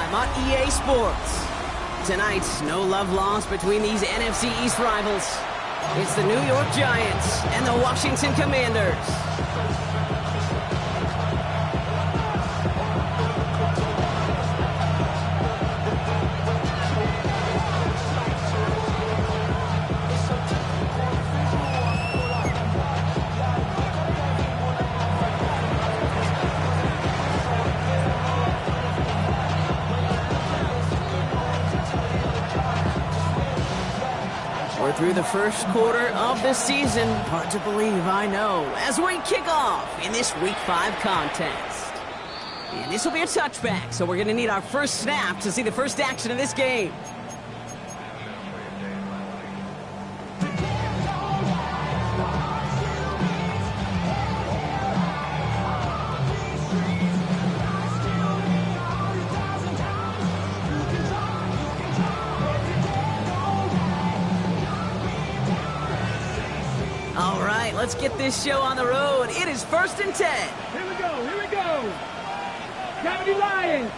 halftime on EA Sports. Tonight, no love lost between these NFC East rivals. It's the New York Giants and the Washington Commanders. We're through the first quarter of the season. Hard to believe, I know, as we kick off in this Week 5 contest. And this will be a touchback, so we're going to need our first snap to see the first action of this game. All right, let's get this show on the road. It is 1st and 10. Here we go, here we go. Gravity Lions.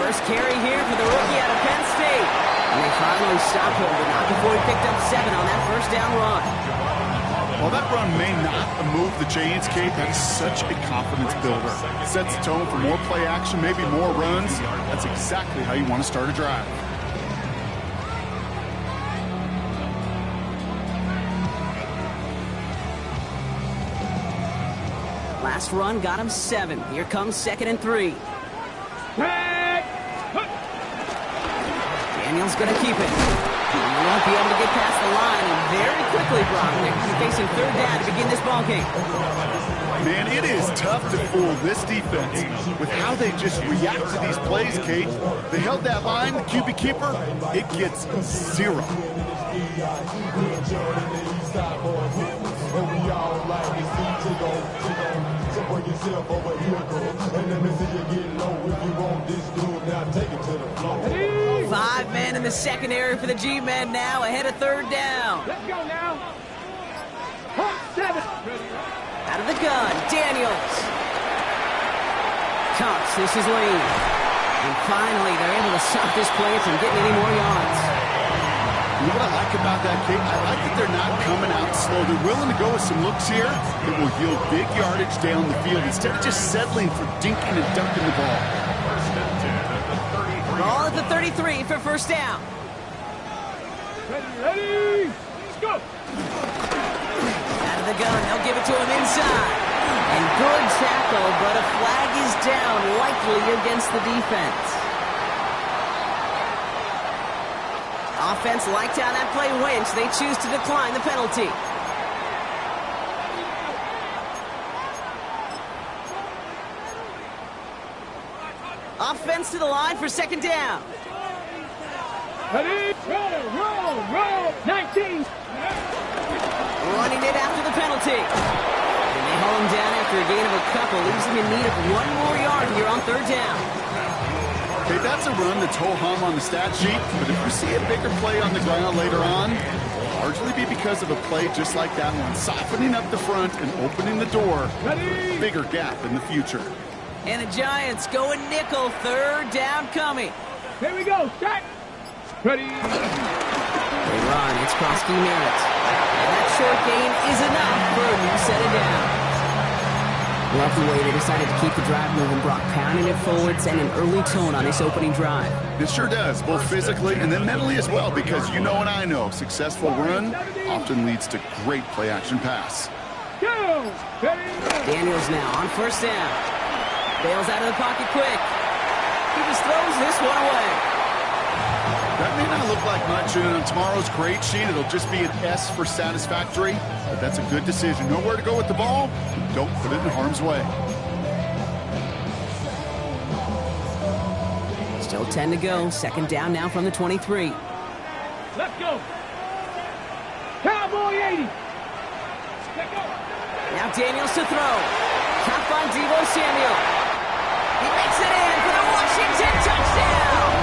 First carry here for the rookie out of Penn State. And they finally stopped him, but not before he picked up 7 on that first down run. While that run may not move the chains, Kate, that is such a confidence builder. It sets the tone for more play action, maybe more runs. That's exactly how you want to start a drive. Last run got him 7. Here comes 2nd and 3. Daniel's going to keep it. He won't be able to get past the line, and very quickly, Brock, they're going to be facing 3rd down to begin this ballgame. Man, it is tough to fool this defense with how they just react to these plays, Kate. They held that line, the QB keeper, it gets 0. Ready? 5 men in the secondary for the G-men now, ahead of 3rd down. Let's go now. 7. Out of the gun, Daniels. Cox, this is Lane. And finally, they're able to stop this play from getting any more yards. You know what I like about that, Kate? I like that they're not coming out slow. They're willing to go with some looks here that will yield big yardage down the field instead of just settling for dinking and dunking the ball. Ball at the 33 for 1st down. Ready? Let's go. Out of the gun, they'll give it to him inside. And good tackle, but a flag is down, likely against the defense. Offense liked how that play went. They choose to decline the penalty. Offense to the line for 2nd down. Ready? Roll. 19. Running it after the penalty. And they hold him down after a gain of a couple. Leaves him in need of 1 more yard here on 3rd down. Okay, that's a run that's ho-hum on the stat sheet, but if we see a bigger play on the ground later on, it'll largely be because of a play just like that one, softening up the front and opening the door. Ready? Bigger gap in the future. And the Giants going nickel, 3rd down coming. Here we go. Set. Ready? They run, it's Krosky Merritt. And that short gain is enough for a new set of downs. Love the way they decided to keep the drive moving, Brock, pounding it forward, sending an early tone on this opening drive. It sure does, both physically and then mentally as well, because you know and I know, successful run often leads to great play-action pass. Go. Ready? Daniels now on 1st down. Bails out of the pocket quick. He just throws this one away. That may not look like much, and on tomorrow's grade sheet, it'll just be an S for satisfactory, but that's a good decision. Know where to go with the ball, don't put it in harm's way. Still 10 to go, 2nd down now from the 23. Let's go. Cowboy 80. Let's go. Now Daniels to throw. Caught by Deebo Samuel. He makes it in for the Washington touchdown.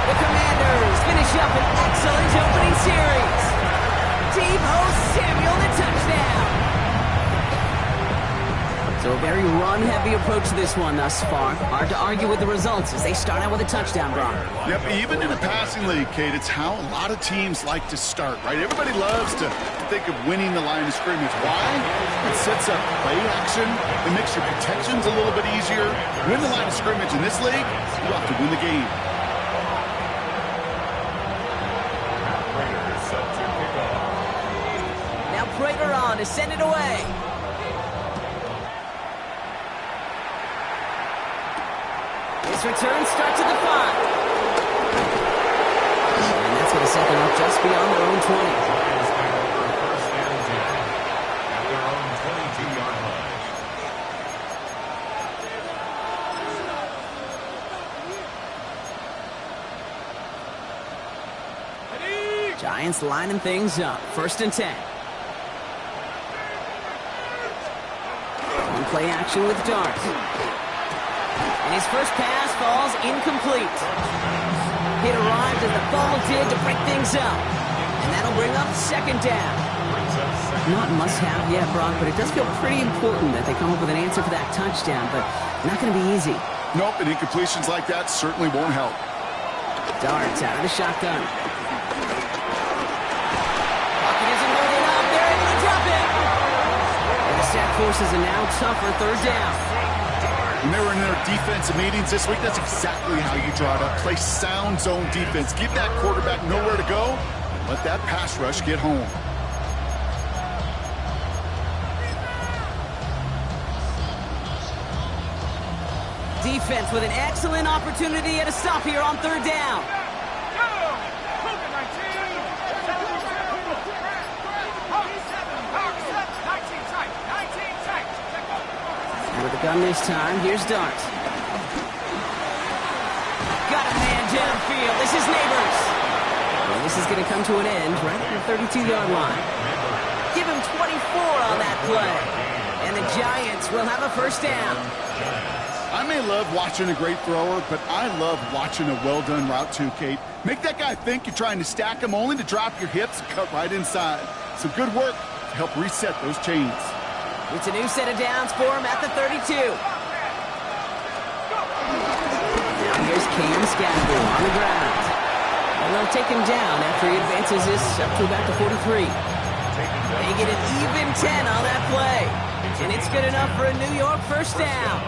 The Commanders finish up an excellent opening series. Deebo Samuel, the touchdown. So So a very run-heavy approach to this one thus far. Hard to argue with the results as they start out with a touchdown, Brock. Yep, even in a passing league, Kate, it's how a lot of teams like to start, right? Everybody loves to think of winning the line of scrimmage. Why? It sets up play action. It makes your protections a little bit easier. Win the line of scrimmage in this league, you have to win the game. Now Prater on to send it away. His return starts at the 5. And that's going to set them up just beyond their own 20. Giants lining things up. 1st and 10. Play action with Dart. And his first pass falls incomplete. It arrived as the ball did to break things up. And that'll bring up 2nd down. Not must-have yet, Brock, but it does feel pretty important that they come up with an answer for that touchdown, but not going to be easy. Nope, and incompletions like that certainly won't help. Darts out of the shotgun. Pocket isn't holding up. They're able to drop it. The sack forces a now tougher 3rd down. When they were in their defensive meetings this week, that's exactly how you draw it up. Play sound zone defense. Give that quarterback nowhere to go, and let that pass rush get home. Defense with an excellent opportunity at a stop here on 3rd down. With the gun this time, here's Dart. Got a man downfield. This is Neighbors. Well, this is going to come to an end right at the 32-yard line. Give him 24 on that play. And the Giants will have a 1st down. I may love watching a great thrower, but I love watching a well-done route too, Kate. Make that guy think you're trying to stack him only to drop your hips and cut right inside. Some good work to help reset those chains. It's a new set of downs for him at the 32. Now here's Cam Scannable on the ground. And they'll take him down after he advances this up to about the 43. They get an even 10 on that play. And it's good enough for a New York 1st down.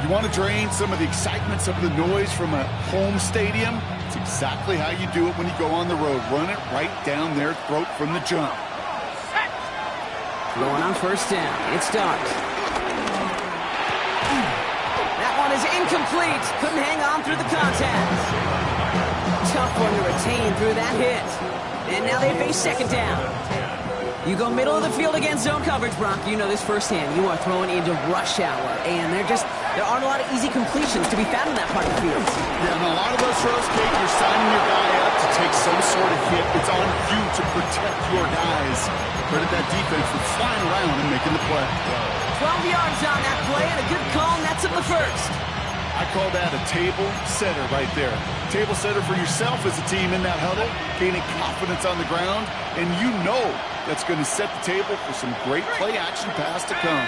You want to drain some of the excitement, some of the noise from a home stadium? It's exactly how you do it when you go on the road. Run it right down their throat from the jump. Going on 1st down. It's Dart. That one is incomplete. Couldn't hang on through the contact. Tough one to retain through that hit. And now they face 2nd down. You go middle of the field against zone coverage, Brock. You know this firsthand. You are throwing into rush hour. And there aren't a lot of easy completions to be found in that part of the field. Yeah, and a lot of those throws, Kate, you're signing your guy up to take some sort of hit. It's on you to protect your guys. Credit that defense for flying around and making the play. 12 yards on that play and a good call, and that's up the 1st. I call that a table setter right there. Table setter for yourself as a team in that huddle, gaining confidence on the ground, and you know that's going to set the table for some great play action pass to come.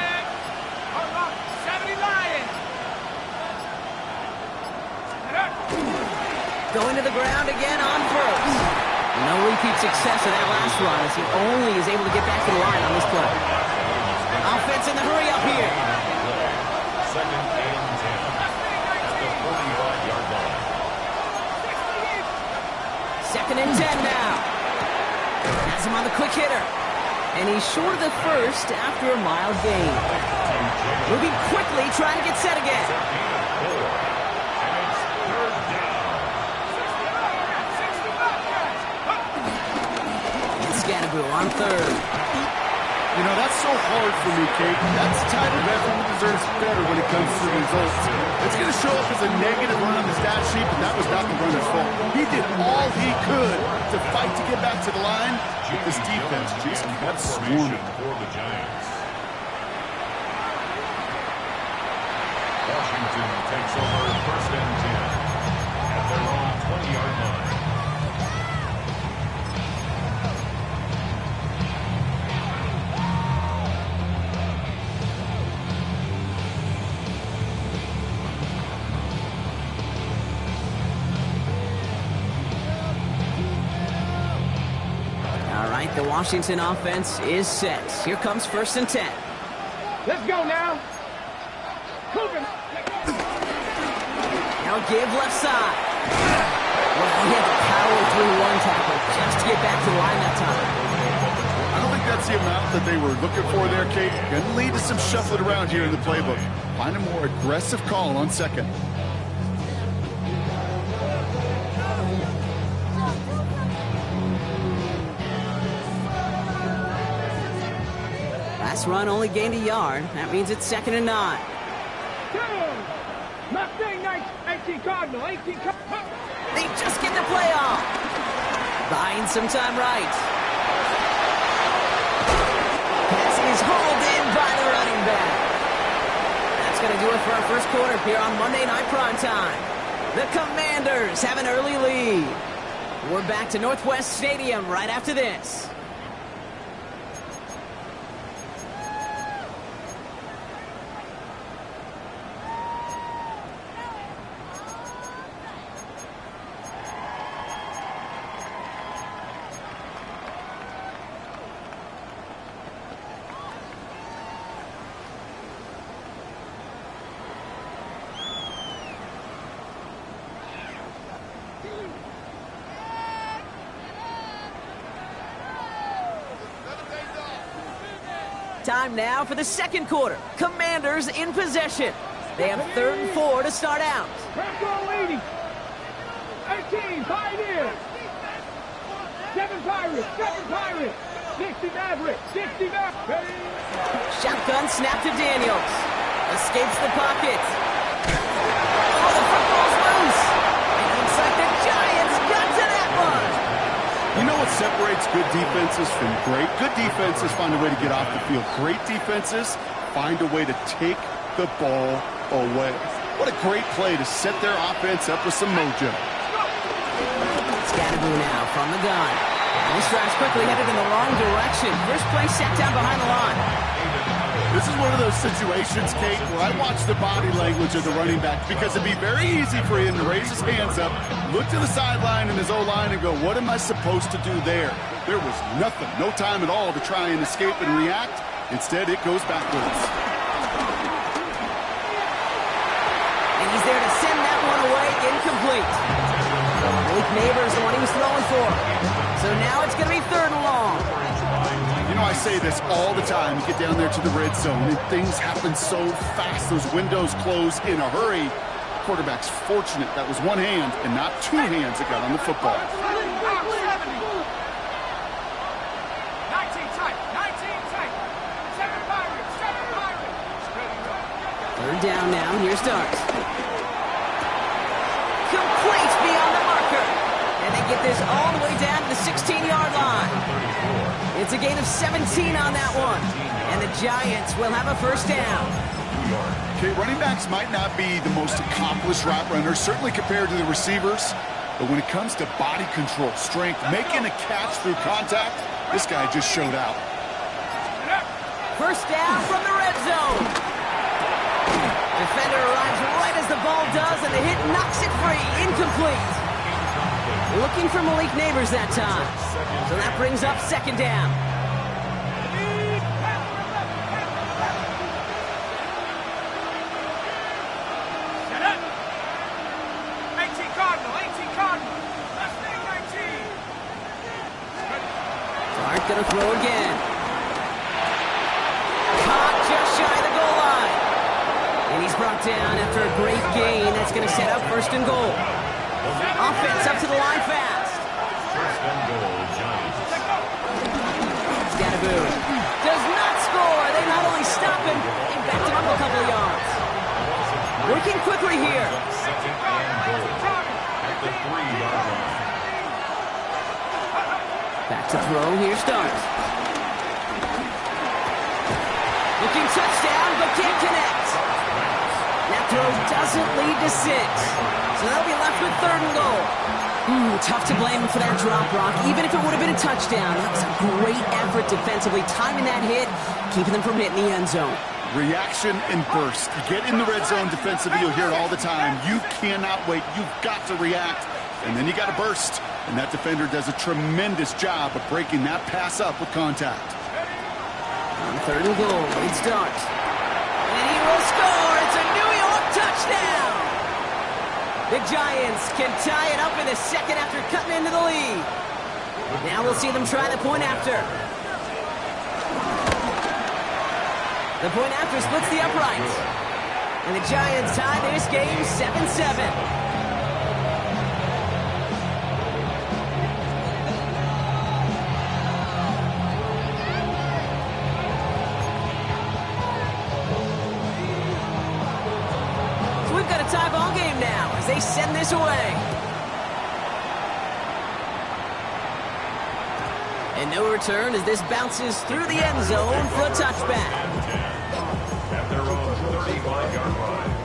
Going to the ground again on 1st. No repeat success in that last run as he only is able to get back to the line on this play. Offense in the hurry up here. 2nd and 10 at the 45-yard line. 2nd and 10 now. Has him on the quick hitter. And he's short of the 1st after a mild gain. Moving quickly, trying to get set again. On 3rd. You know, that's so hard for me, Kate. That's the type of effort that deserves better when it comes to the results. It's going to show up as a negative run on the stat sheet, but that was not the runner's fault. He did all he could to fight to get back to the line, but this defense just kept swarming. For the Giants. Washington takes over 1st and 10 at their own 20-yard line. The Washington offense is set. Here comes 1st and 10. Let's go now. Cooper. Now give left side. Well, he had to power through one tackle just to get back to the line that time. I don't think that's the amount that they were looking for there, Kate. Going to lead to some shuffling around here in the playbook. Find a more aggressive call on 2nd. Last run only gained a yard. That means it's 2nd and 9. Mustang 18 Cardinal, 18 Cardinal. They just get the play off. Buying some time right. Pass is hauled in by the running back. That's going to do it for our first quarter here on Monday Night Primetime. The Commanders have an early lead. We're back to Northwest Stadium right after this. Time now for the second quarter. Commanders in possession. They have 3rd and 4 to start out. Rambo 80. 18 Pioneers. 7 Pirates. 7 Pirates. 60 Mavericks. 60 Mavericks. Shotgun snap to Daniels. Escapes the pocket. Oh, the football's loose. It looks like the Giants got to that one. You know what separates good defenses from great? Good defenses find a way to get off the field. Great defenses find a way to take the ball away. What a great play to set their offense up with some mojo. Scatterboo now from the gun. And this drive's quickly headed in the wrong direction. First play set down behind the line. This is one of those situations, Kate, where I watch the body language of the running back because it'd be very easy for him to raise his hands up, look to the sideline and his O-line and go, what am I supposed to do there? There was nothing, no time at all to try and escape and react. Instead, it goes backwards. And he's there to send that one away, incomplete. Malik Neighbors, the one he was throwing for. So now it's going to be 3rd and long. You know, I say this all the time. You get down there to the red zone, and things happen so fast. Those windows close in a hurry. Quarterback's fortunate that was one hand and not 2 hands that got on the football. 19 tight. 19 tight. 7 Pirates. 7 Pirates. 3rd down now. Here starts. Complete beyond the marker. And they get this all the way down to the 16-yard line. It's a gain of 17 on that one. And the Giants will have a first down. Okay, running backs might not be the most accomplished route runners, certainly compared to the receivers. But when it comes to body control, strength, making a catch through contact, this guy just showed out. First down from the red zone. Defender arrives right as the ball does, and the hit knocks it free. Incomplete. Looking for Malik Neighbors that time. So that brings up 2nd down. Set up. 18 Cardinal. 18 Cardinal. Mustang 19. Clark gonna throw again. Caught just shy of the goal line. And he's brought down after a great gain. That's gonna set up 1st and goal. Offense up to the line fast. 1st and goal, Giants. Scatterboo does not score. They not only stop him, they backed him up a couple of yards. Working quickly here. 2nd and goal at the 3-yard line. Back to throw. Here starts. Looking touchdown, but can't connect. That throw doesn't lead to 6. So they'll be left with 3rd and goal. Tough to blame him for that drop, Brock. Even if it would have been a touchdown, that was a great effort defensively, timing that hit, keeping them from hitting the end zone. Reaction and burst. You get in the red zone defensively, you'll hear it all the time. You cannot wait. You've got to react, and then you got to burst. And that defender does a tremendous job of breaking that pass up with contact. On 3rd and goal, it's Dart. And he will score. It's a New York touchdown. The Giants can tie it up in the second after cutting into the lead. Now we'll see them try the point after. The point after splits the uprights. And the Giants tie this game 7-7. Tie ball game now as they send this away. And no return as this bounces through the end zone for a touchback. At their own 35-yard line.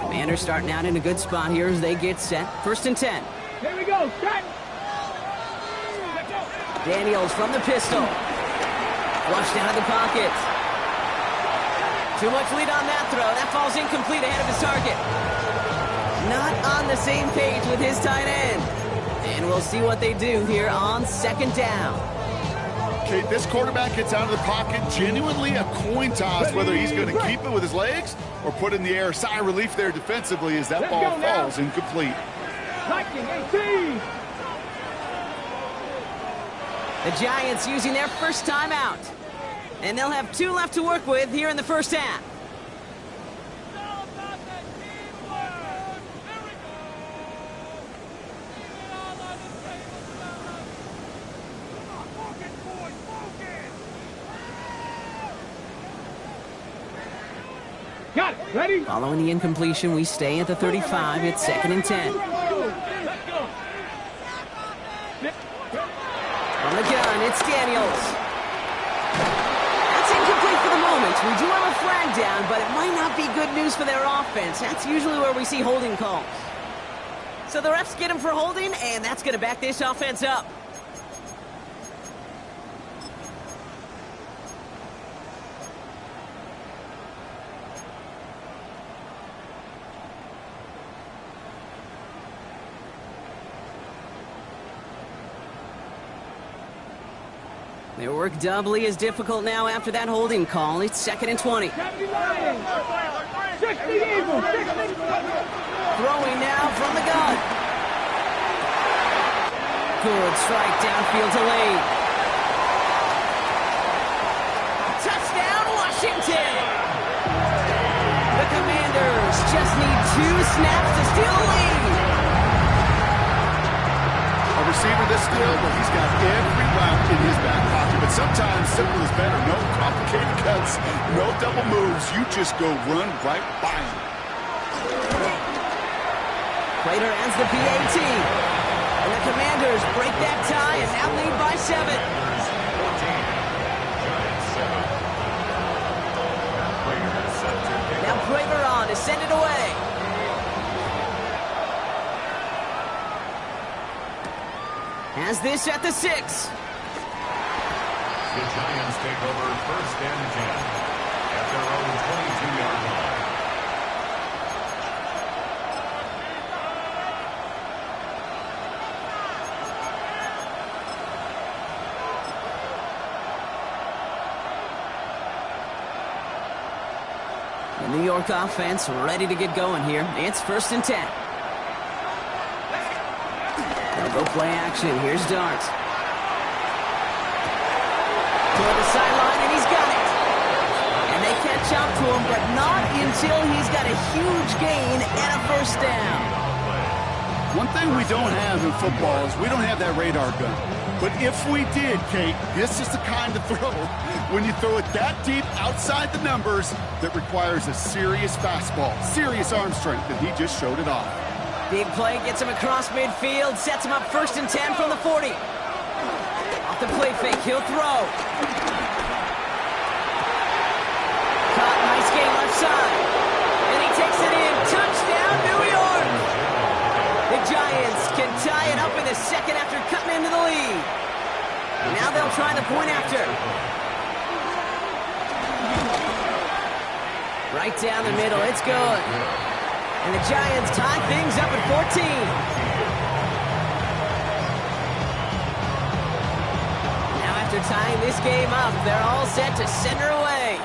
Commanders starting out in a good spot here as they get set. 1st and 10. Here we go. Set. Daniels from the pistol. Flushed out of the pocket. Too much lead on that throw. That falls incomplete ahead of his target. Not on the same page with his tight end. And we'll see what they do here on 2nd down. Okay, this quarterback gets out of the pocket, genuinely a coin toss whether he's going to keep it with his legs or put it in the air. Sigh of relief there defensively as that ball falls incomplete. Liking 18. The Giants using their first timeout. And they'll have 2 left to work with here in the first half. Got it. Ready? Following the incompletion, we stay at the 35. It's 2nd and 10. From the gun, it's Daniels. That's incomplete for the moment. We do have a flag down, but it might not be good news for their offense. That's usually where we see holding calls. So the refs get him for holding, and that's going to back this offense up. Their work doubly as difficult now after that holding call. It's 2nd and 20. 60 Eagles. 60. Throwing now from the gun. Good strike downfield to Lane. Touchdown, Washington! The Commanders just need 2 snaps to steal the lead. A receiver this skilled, well, he's got every route in his back pocket, but sometimes simple is better. No complicated cuts, no double moves. You just go run right by him. Prater ends the PAT. And the Commanders break that tie and now lead by 7. Now Prater on to send it away. Has this at the 6. The Giants take over 1st and 10 at their own 22-yard line. The New York offense ready to get going here. It's 1st and 10. They'll go play action. Here's Dart. Toward the sideline, and he's got it. And they catch up to him, but not until he's got a huge gain and a 1st down. One thing we don't have in football is we don't have that radar gun. But if we did, Kate, this is the kind of throw, when you throw it that deep outside the numbers, that requires a serious fastball, serious arm strength, and he just showed it off. Big play gets him across midfield, sets him up 1st and 10 from the 40. Off the play fake, he'll throw. Caught, nice game left side. And he takes it in, touchdown New York! The Giants can tie it up in the 2nd after cutting into the lead. Now Now they'll try the point after. Right down the middle, it's good. And the Giants tie things up at 14. Now after tying this game up, they're all set to center away.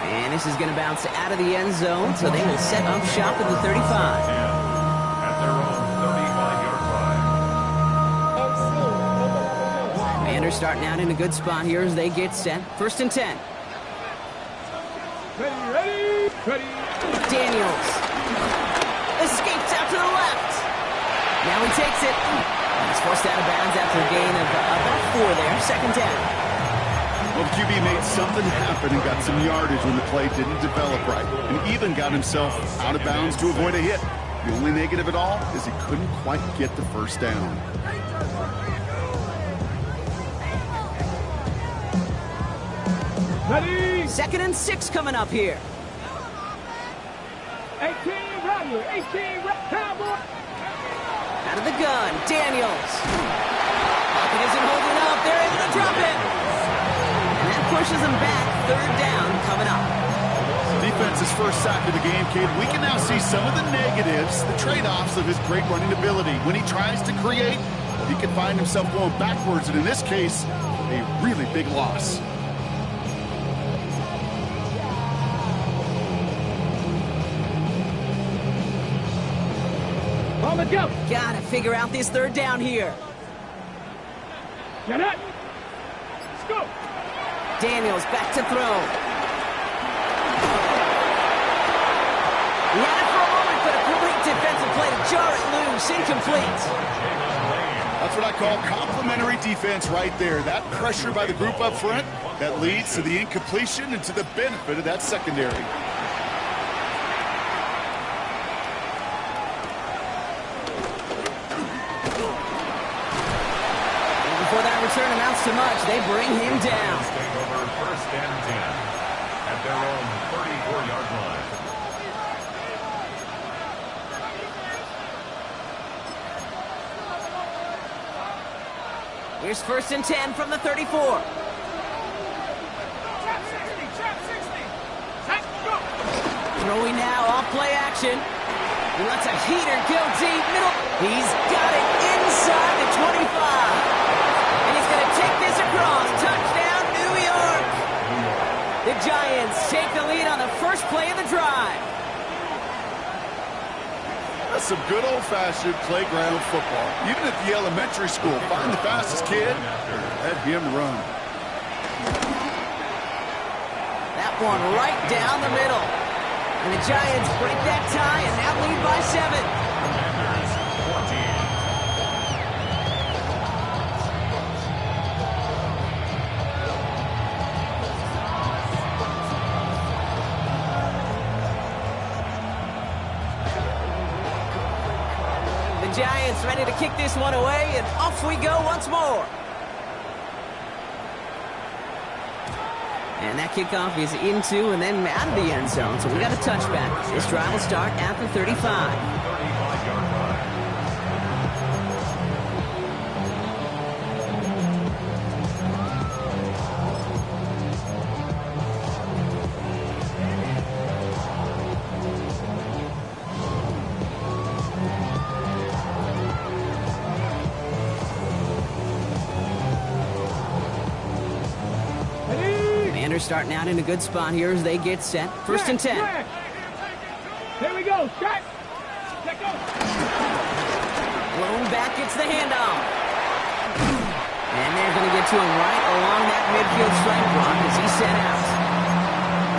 And this is going to bounce out of the end zone, so they will set up shop at the 35. At their own 35-yard line. Commanders starting out in a good spot here as they get set. 1st and 10. Ready. Daniels escapes out to the left. Now he takes it. And he's forced out of bounds after a gain of about 4 there. 2nd down. Well, the QB made something happen and got some yardage when the play didn't develop right, and even got himself out of bounds to avoid a hit. The only negative at all is he couldn't quite get the first down. Ready. 2nd and 6 coming up here. 18 Rattler. 18 Cowboy. Out of the gun, Daniels. Pocket isn't holding up. They're able to drop it. And that pushes them back. 3rd down coming up. Defense's first sack of the game, kid. We can now see some of the negatives, the trade-offs of his great running ability. When he tries to create, he can find himself going backwards, and in this case, a really big loss. On the go. Gotta figure out this 3rd down here. Get it. Let's go. Daniels back to throw. He had it for a moment, but a complete defensive play to jar it loose. Incomplete. That's what I call complimentary defense right there. That pressure by the group up front, that leads to the incompletion and to the benefit of that secondary. Before that return amounts to much, they bring him down. Take over 1st and 10 at their own 34-yard line. Here's 1st and 10 from the 34. Trap 60. Set. Go. Throwing now off play action. He lets a heater go deep middle. He's got it inside the 25. And he's going to take this across. Touchdown, New York. The Giants take the lead on the first play of the drive. That's some good old-fashioned playground football. Even at the elementary school, find the fastest kid, let him run. That one right down the middle. And the Giants break that tie and now lead by 7. Commanders 14. The Giants ready to kick this one away, and off we go once more. And that kickoff is into and then out of the end zone, so we got a touchback. This drive will start at the 35. 35-yard line. Starting out in a good spot here as they get set. 1st and 10. Here we go. Shot. Let go. Blown back, gets the handoff. And they're going to get to him right along that midfield strike block as he's set out.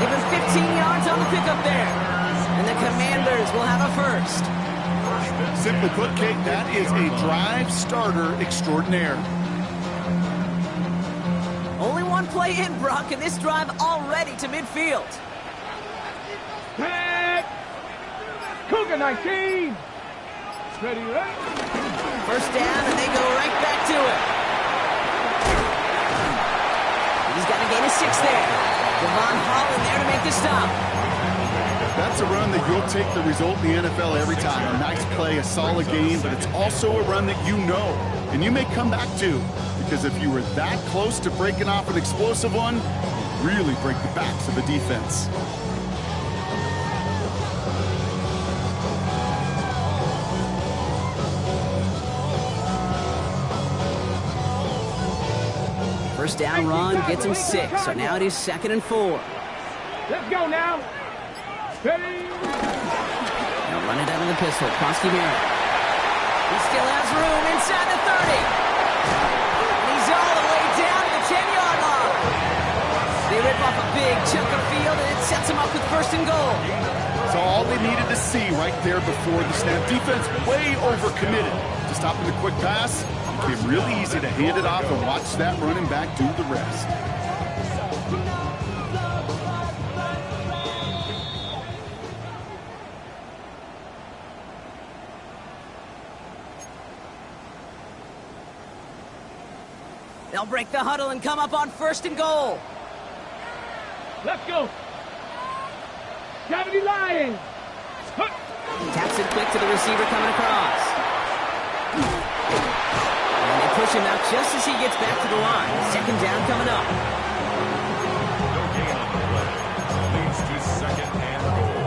Give him 15 yards on the pickup there. And the Commanders will have a first. Simply put, Kate, that is a drive starter extraordinaire. Only one play in, Brock, and this drive already to midfield. Tag. Cougar 19. Ready. 1st down, and they go right back to it. He's got a gain of 6 there. Devon Holland there to make the stop. That's a run that you'll take the result in the NFL every time. A nice play, a solid game, but it's also a run that you know and you may come back to, because if you were that close to breaking off an explosive one, you really break the backs of the defense. First down run gets him 6, so now it is 2nd and 4. Let's go now. Ready? Now run it out of the pistol. Krosky Merritt. He still has room inside the 30. And he's all the way down to the 10-yard line. They rip off a big chunk of field, and it sets him up with 1st and goal. So all they needed to see right there before the snap. Defense way overcommitted to stopping the quick pass. It became really easy to hand it off and watch that running back do the rest. They'll break the huddle and come up on 1st and goal. Let's go. Gravity Lions. Taps it quick to the receiver coming across. And they push him out just as he gets back to the line. 2nd down coming up. No gain on the play. Leads to 2nd and goal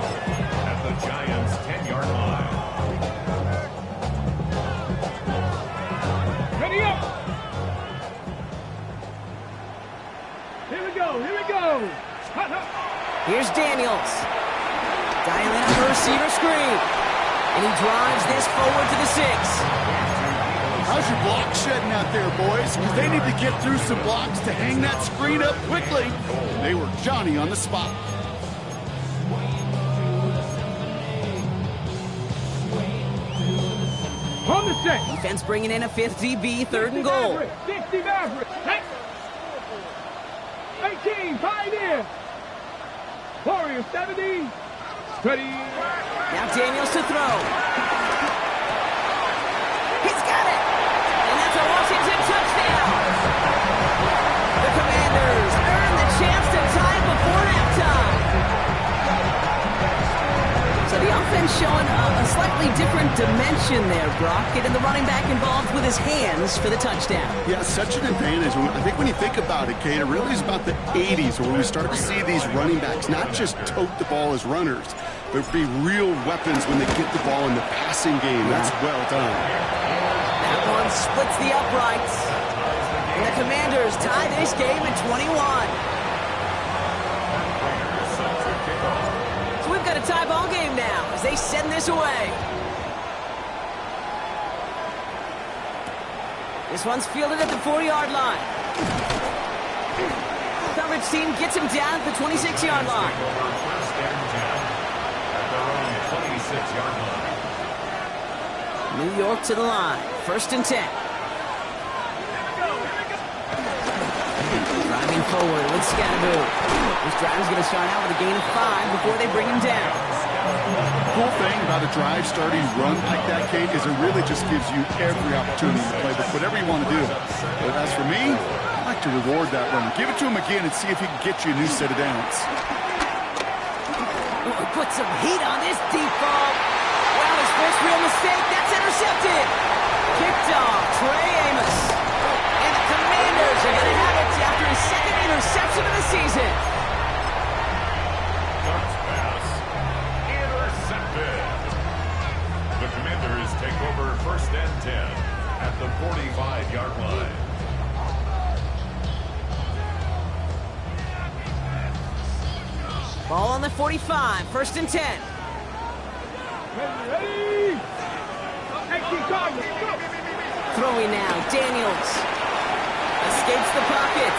at the Giants' 10-yard line. Ready up. Here we go. Here we go. Here's Daniels. Dialing up the receiver screen. And he drives this forward to the 6. How's your block shedding out there, boys? Because they need to get through some blocks to hang that screen up quickly. They were Johnny on the spot. On the 6. Defense bringing in a 5th DB, 3rd and goal. 60 Maverick. 18 Pioneer. Warrior 70. Ready. Now Daniels to throw. He's got it. And that's a Washington touchdown. The Commanders earn the chance to tie it before halftime. So the offense showing a slightly different dimension there, Brock. Getting the running back involved with his hands for the touchdown. Yeah, such an advantage. I think when you think about it, Kate, it really is about the 80s where we start to see these running backs not just tote the ball as runners, but be real weapons when they get the ball in the passing game. That's well done. That one splits the uprights. And the Commanders tie this game at 21. So we've got a tie ball game now as they send this away. This one's fielded at the 40-yard line. Coverage team gets him down at the 26-yard line. First and 10 at their own 26-yard line. New York to the line. 1st and 10. Driving forward with Scatteroo. This drive's going to start out with a gain of 5 before they bring him down. The cool thing about a drive starting run like that, Kate, is it really just gives you every opportunity to play whatever you want to do. But as for me, I like to reward that run. Give it to him again and see if he can get you a new set of downs. Oh, put some heat on this deep ball. Well, his first real mistake. That's intercepted. Picked off Trey Amos. And the Commanders are going to have it after his 2nd interception of the season. Bounce pass. Intercepted. The Commanders take over 1st and 10 at the 45-yard line. Ball on the 45. 1st and 10. Ready. Throwing now. Daniels. Escapes the pocket.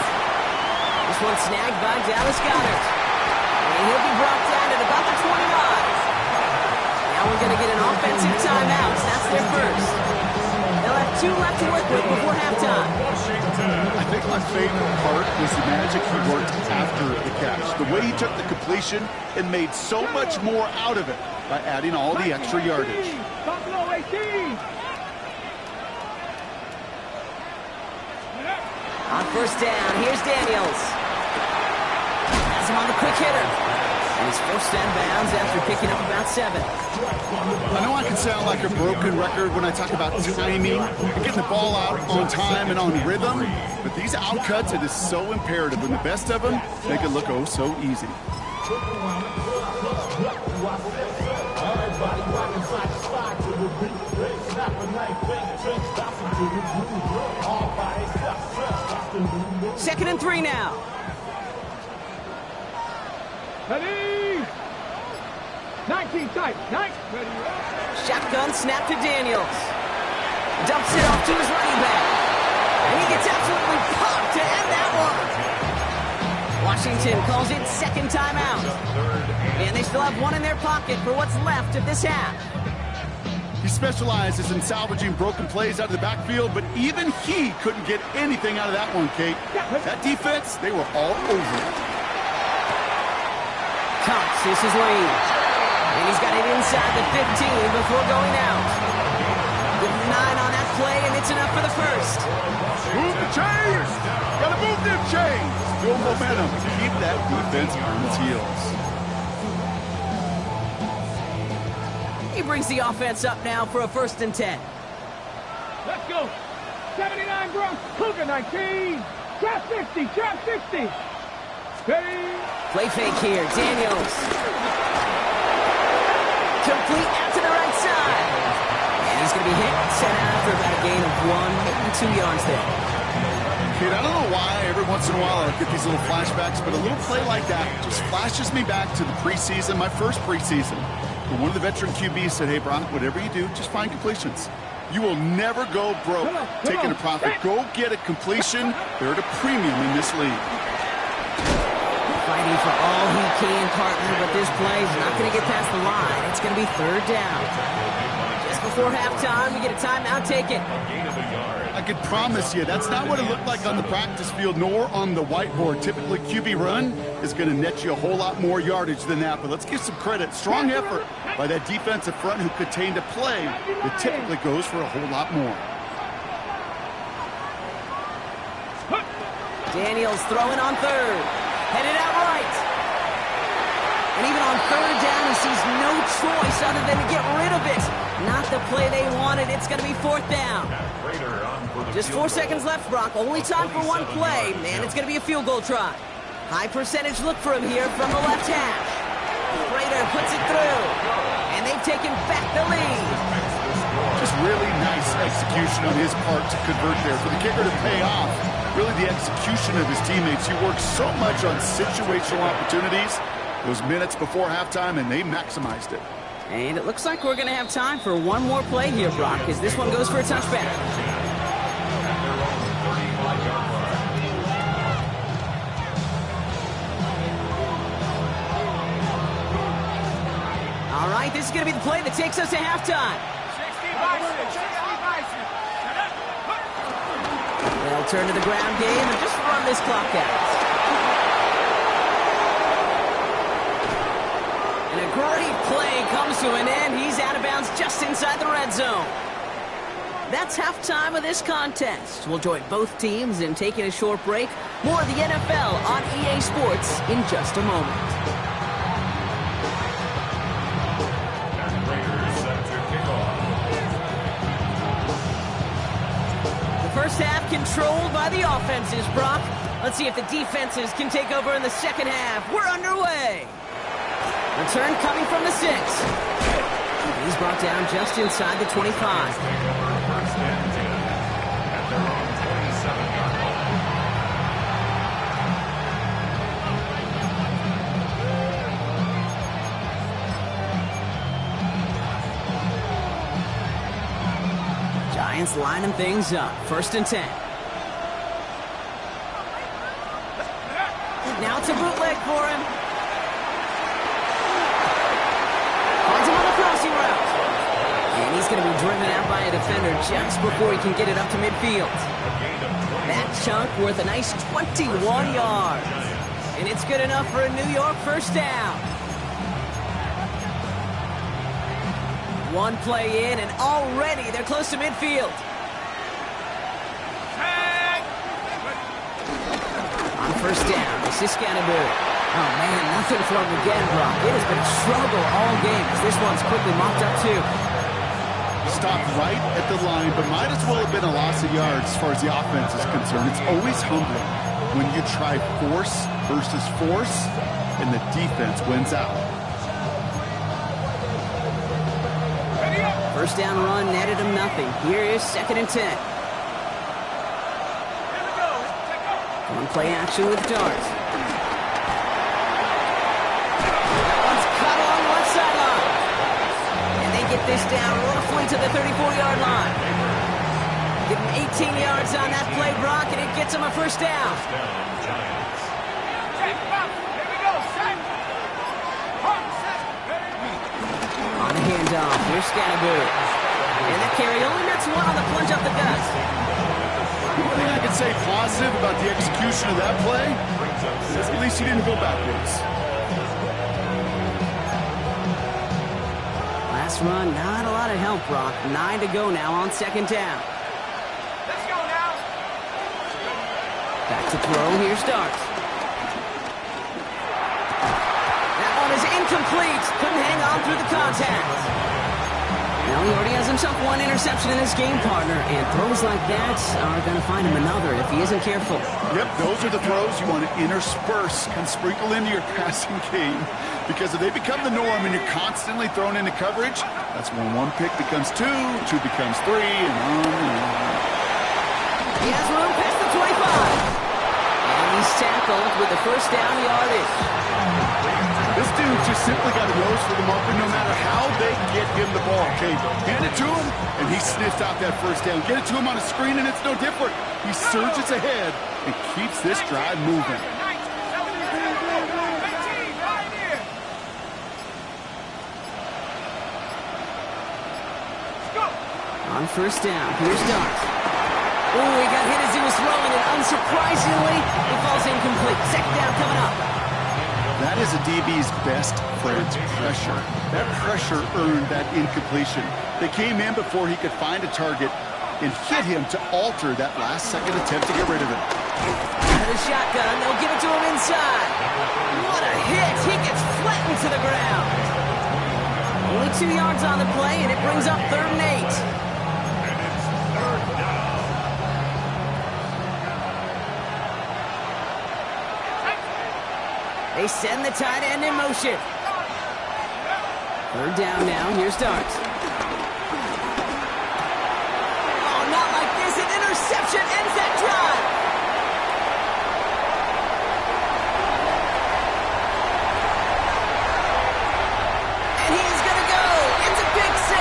This one snagged by Dallas Goedert. And he'll be brought down at about the 25. Now we're going to get an offensive timeout. That's their first. They'll have 2 left to work with before halftime. I think my favorite part was the magic he worked after the catch. The way he took the completion and made so much more out of it by adding all the extra yardage. Buffalo 18. On 1st down, here's Daniels. Has him on the quick hitter. And he's forced out of bounds after picking up about 7. I know I can sound like a broken record when I talk about timing and getting the ball out on time and on rhythm, but these outcuts, it is so imperative. When the best of them make it look oh so easy. Second and 3 now. Ready? 19 tight. 9. Ready. Shotgun snap to Daniels. Dumps it off to his running back. And he gets absolutely pumped to end that one. Washington calls it second timeout. And they still have one in their pocket for what's left of this half. He specializes in salvaging broken plays out of the backfield, but even he couldn't get anything out of that one, Kate. That defense, they were all over it. Cox is his lead. And he's got it inside the 15 before going out. With 9 on that play, and it's enough for the first. Move the chains! Gotta move them chains! Build momentum to keep that defense on its heels. He brings the offense up now for a 1st and 10. Let's go. 79 Bronx. Cougar 19. Trap 50. Trap 50. Ready. Play fake here. Daniels. Complete out to the right side. And he's going to be hit and sent out for about a gain of 1 and 2 yards there. Kate, I don't know why every once in a while I get these little flashbacks, but a little play like that just flashes me back to the preseason, my first preseason. But one of the veteran QBs said, hey, Brock, whatever you do, just find completions. You will never go broke taking a profit. Go get a completion. They're at a premium in this league. Fighting for all he can, partner, but this play is not going to get past the line. It's going to be 3rd down. Just before halftime, we get a timeout taken. I can promise you, that's not what it looked like on the practice field, nor on the whiteboard. Typically, QB run is going to net you a whole lot more yardage than that, but let's give some credit. Strong effort by that defensive front who contained a play that typically goes for a whole lot more. Daniels throwing on 3rd. Headed out right. And even on 3rd down, he sees no choice other than to get rid of it. Not the play they wanted. It's going to be 4th down. Just 4 seconds left, Brock. Only time for one play, and it's going to be a field goal try. High percentage look for him here from the left hash. Prater puts it through, and they've taken back the lead. Just really nice execution on his part to convert there. For the kicker to pay off, really the execution of his teammates. He worked so much on situational opportunities those minutes before halftime, and they maximized it. And it looks like we're going to have time for one more play here, Brock, because this one goes for a touchback. All right, this is going to be the play that takes us to halftime. They'll turn to the ground game and just run this clock out. And a great play comes to an end. He's out of bounds just inside the red zone. That's halftime of this contest. We'll join both teams in taking a short break. More of the NFL on EA Sports in just a moment. First half controlled by the offenses, Brock. Let's see if the defenses can take over in the second half. We're underway. Return coming from the 6. He's brought down just inside the 25. First and 10 at their own 27-yard line. Giants lining things up. First and 10. Now it's a bootleg for him. Finds him on the crossing route. And he's going to be driven out by a defender just before he can get it up to midfield. That chunk worth a nice 21 yards. And it's good enough for a New York first down. One play in, and already they're close to midfield. On first down, this is Scannaboo. Oh, man, nothing for him again, Brock. It has been a struggle all game as this one's quickly mopped up, too. Stopped right at the line, but might as well have been a loss of yards as far as the offense is concerned. It's always humbling when you try force versus force, and the defense wins out. First down run netted him nothing. Here is 2nd and 10. On play action with Darts. That one's cut along one sideline. And they get this down roughly to the 34-yard line. Give him 18 yards on that play, Brock, and it gets him a first down. On the handoff, here's Scannaboo. And that carry only nets one on the plunge up the guts. The only thing I can say positive about the execution of that play is at least he didn't go backwards. Last run, not a lot of help, Brock. 9 to go now on 2nd down. Let's go now. Back to throw, here starts. That one is incomplete. Couldn't hang on through the contact. Now he already has himself one interception in this game, partner, and throws like that are going to find him another if he isn't careful. Yep, those are the throws you want to intersperse and sprinkle into your passing game, because if they become the norm and you're constantly thrown into coverage, that's when one pick becomes two becomes three, and on and on. He has room past the 25. And he's tackled with the first down yardage. This dude just simply got a nose for them open no matter how they get him the ball. Okay, hand it to him, and he sniffs out that first down. Get it to him on a screen, and it's no different. He surges ahead and keeps this drive moving. On first down, here's Darts. Oh, he got hit as he was throwing, and unsurprisingly, it falls incomplete. 2nd down coming up. That is a DB's best friend, pressure. That pressure earned that incompletion. They came in before he could find a target and hit him to alter that last-second attempt to get rid of him. Out of the shotgun, they'll give it to him inside. What a hit! He gets flattened to the ground. Only 2 yards on the play, and it brings up 3rd and 8. They send the tight end in motion. 3rd down now. Here's Darts. Oh, not like this. An interception ends that drive. And he is going to go. It's a big 6.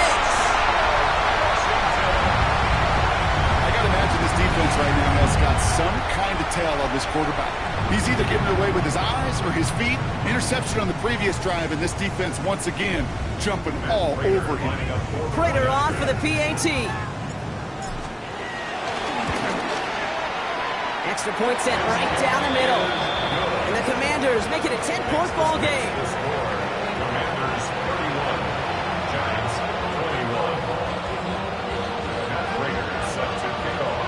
I got to imagine this defense right now has got some kind of tail on this quarterback. He's either getting away with his eyes or his feet. Interception on the previous drive, and this defense once again jumping all over him. Prater on for the PAT. Extra point set right down the middle. And the Commanders make it a 10-point ball game. Commanders 31, Giants 21. Matt Prater set to kick off.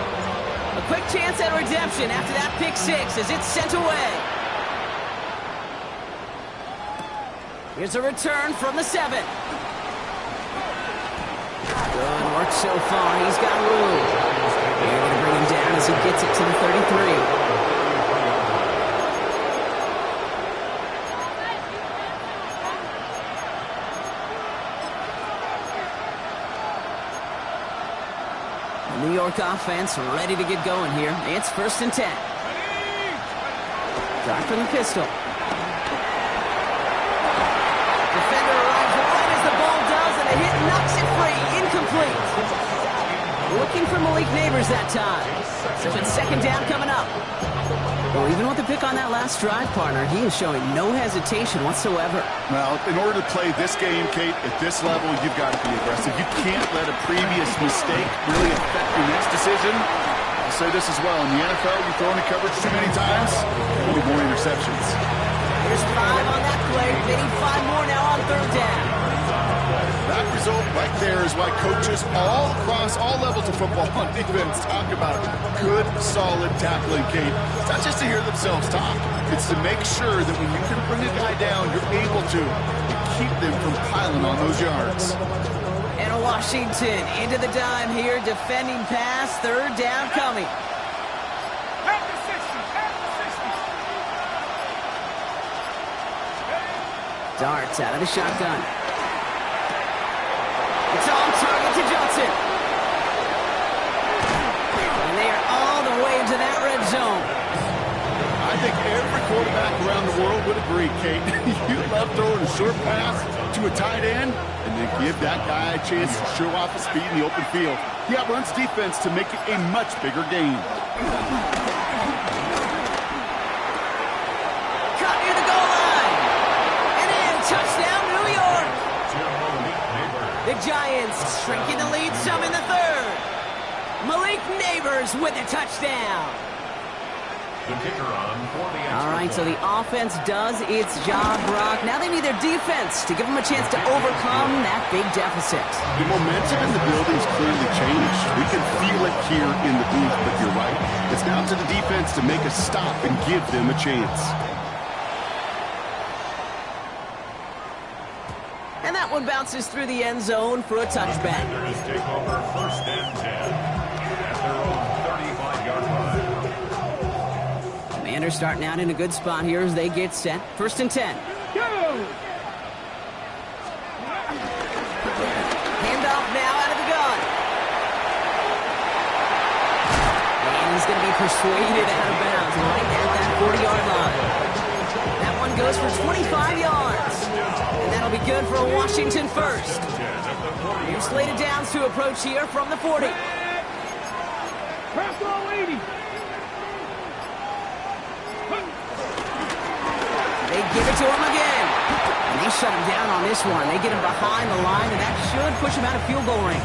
A quick chance at redemption after that pick 6 as it's sent away. Here's a return from the 7. Good work so far. He's got room. They're going to bring him down as he gets it to the 33. The New York offense ready to get going here. It's 1st and 10. Drive from the pistol. Defender arrives right as the ball does, and the hit knocks it free. Incomplete. Looking for Malik Neighbors that time. So it's 2nd down coming up. Well, even with the pick on that last drive, partner, he is showing no hesitation whatsoever. Well, in order to play this game, Kate, at this level, you've got to be aggressive. You can't let a previous mistake really affect your next decision. I'll say this as well. In the NFL, you throw into coverage too many times, you need more interceptions. There's 5 on that play. They need 5 more now on 3rd down. That result right there is why coaches all across all levels of football on defense talk about good, solid tackling, Kate. It's not just to hear themselves talk. It's to make sure that when you can bring a guy down, you're able to keep them from piling on those yards. And Washington into the dime here, defending pass, third down coming. Darts out of the shotgun. It's on target to Johnson. And they are all the way to that red zone. I think every quarterback around the world would agree, Kate. You love throwing a short pass to a tight end and then give that guy a chance to show off his speed in the open field. He outruns defense to make it a much bigger game. Caught near the goal line. And in, touchdown, New York. The Giants shrinking the lead some in the third. Malik Neighbors with a touchdown. The kicker on for the All right, so the offense does its job, Brock. Now they need their defense to give them a chance to overcome that big deficit. The momentum in the building's clearly changed. We can feel it here in the booth, but you're right. It's now to the defense to make a stop and give them a chance. And that one bounces through the end zone for a touchback. Commanders take over first and 10 at their own 35-yard line. Commanders starting out in a good spot here as they get set. First and 10. Go! Handoff now out of the gun. And he's going to be persuaded out of bounds right at that 40-yard line. That one goes for 25 yards. And that'll be good for a Washington first. New slated downs to approach here from the 40. Press all 80. They give it to him again. And they shut him down on this one. They get him behind the line, and that should push him out of field goal range.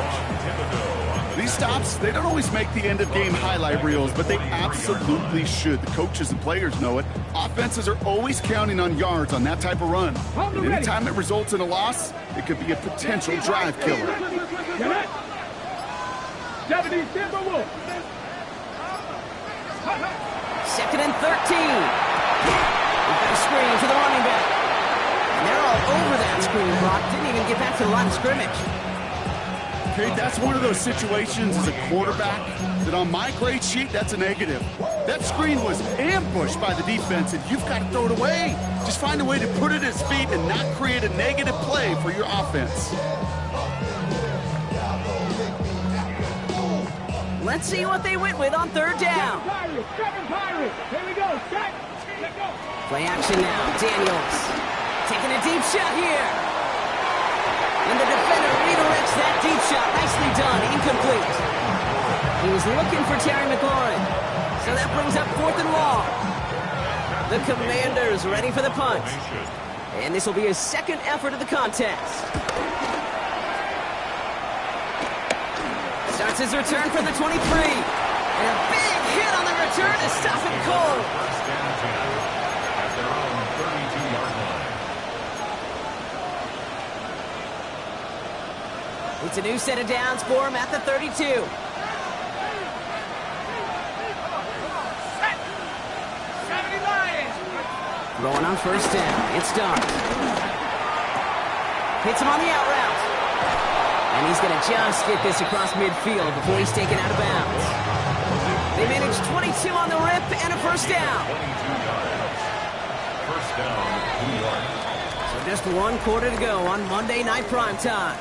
These stops, they don't always make the end-of-game highlight reels, but they absolutely should. The coaches and players know it. Offenses are always counting on yards on that type of run. And anytime it results in a loss, it could be a potential drive killer. Get it? Japanese Timber Wolf. Second and 13. We've got a screen to the running back. And they're all over that screen, Brock. Didn't even get back to the line of scrimmage. Okay, that's one of those situations as a quarterback that on my grade sheet, that's a negative. That screen was ambushed by the defense, and you've got to throw it away. Just find a way to put it at his feet and not create a negative play for your offense. Let's see what they went with on third down. Seven Pirates. Here we go. Set. Let go. Play action now. Daniels taking a deep shot here. And the defender redirects that deep shot. Nicely done. Incomplete. He was looking for Terry McLaurin. So that brings up fourth and long. The Commanders ready for the punt. And this will be his second effort of the contest. Starts his return from the 23. And a big hit on the return to stop him cold. First and 10 at their own 32-yard line. It's a new set of downs for him at the 32. Throwing on first down. It's Dart. Hits him on the out route. And he's going to just get this across midfield before he's taken out of bounds. They managed 22 on the rip and a first down. 22 yards. First down, New York. So just one quarter to go on Monday Night Primetime.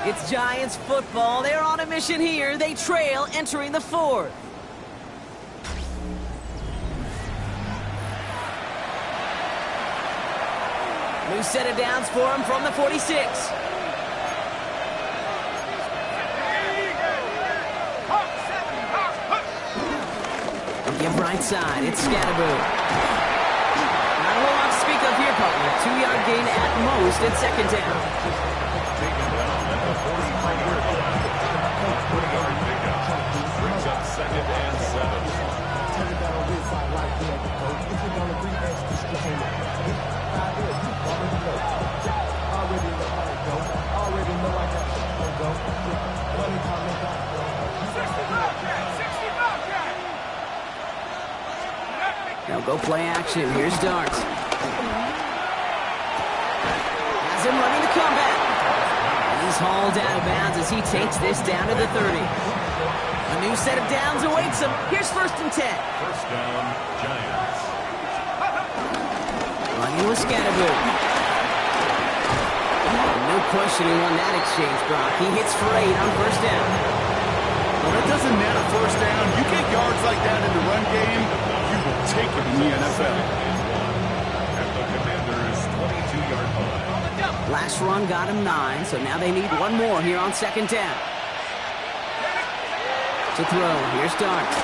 It's Giants football. They're on a mission here. They trail entering the fourth. New set of downs for him from the 46. Give right side. It's Scatterboo. Not a whole lot to speak of here, partner. 2-yard gain at most at second down. Taken down at the 43-yard line. 40-yard pickup. Brings up second and 7. They'll go play action. Here's Darts. Has him running the comeback. He's hauled out of bounds as he takes this down to the 30. A new set of downs awaits him. Here's 1st and 10. First down, Giants. Running with Scatterboo. No questioning on that exchange, Brock. He hits for 8 on 1st down. Well, that doesn't net a 1st down. You get yards like that in the run game, you will take it in the NFL. At the Commanders' 22-yard line. Last run got him 9, so now they need one more here on 2nd down. To throw, here's Darts.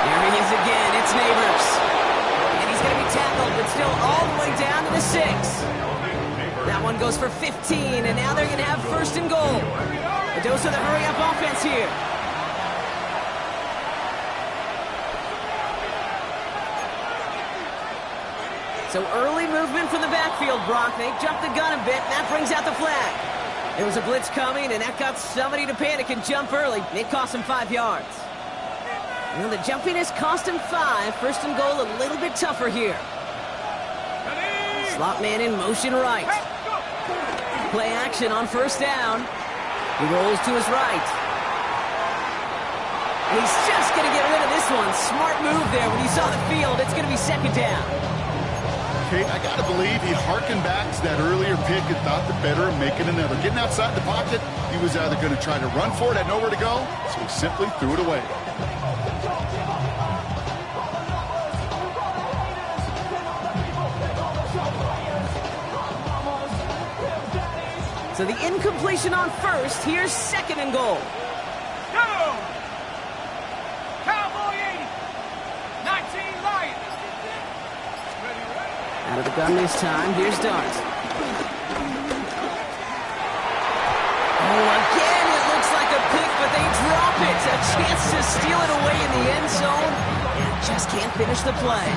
There he is again, it's Neighbors. And he's going to be tackled, but still all the way down to the 6. That one goes for 15, and now they're going to have 1st and goal. A dose of the hurry-up offense here. So early movement from the backfield, Brock. They jumped the gun a bit, and that brings out the flag. There was a blitz coming, and that got somebody to panic and jump early. It cost him 5 yards. Well, the jumpiness cost him 5. 1st and goal a little bit tougher here. Slot man in motion right. Play action on 1st down. He rolls to his right. And he's just going to get rid of this one. Smart move there. When you saw the field, it's going to be 2nd down. Okay, I got to believe he harkened back to that earlier pick and thought the better of making another. Getting outside the pocket, he was either going to try to run for it, had nowhere to go, so he simply threw it away. So the incompletion on 1st. Here's 2nd and goal. Go! Cowboy 80. 19 Lions. Out of the gun this time. Here's Darts. Oh, again, it looks like a pick, but they drop it. A chance to steal it away in the end zone. And just can't finish the play.